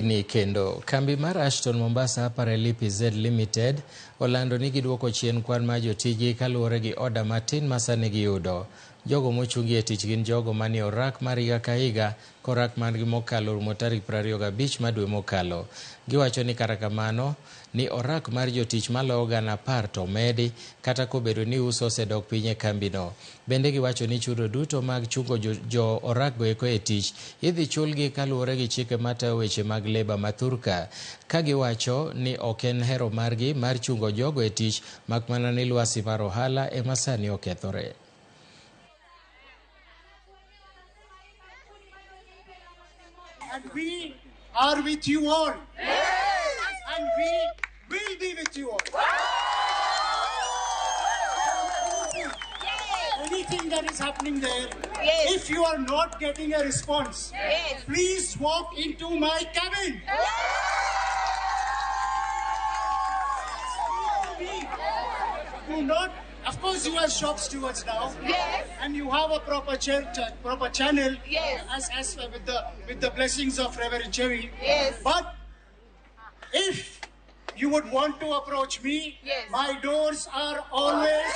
Ni kendo Kambi mar Ashton Mombasa Apparel EPZ Limited olando ni giduoko chien kwan mar jotiji kaluore gi oda matin ma sani giyudo. Jogo mochungi e tich gin jogo manie orak mar higa ka higa korak margi mokalo rumo tarik 25 ma dwe mokalo. Giwacho ni kata kamano ni orak mar jotich maloyo 10,000 to medi kata kobedo ni uso osedok piny e kambino. Bende giwacho ni chudo duto mag chungo jo orak go eko e tich idhi chulgi kaluore gi chike matayo weche mag leba mathurka, ka giwacho ni ok en hero margi mar chungo jogo e tich mak mana ni lwasi mar ohala ema sani okethore. And we are with you all. Yes. And we will be with you all. Anything that is happening there, yes. If you are not getting a response, yes. Please walk into my cabin. Yes. Do not. Of course, you are shop stewards now, yes. And you have a proper channel, yes. as with the blessings of Reverend Chevi. Yes. But if you would want to approach me, yes. My doors are always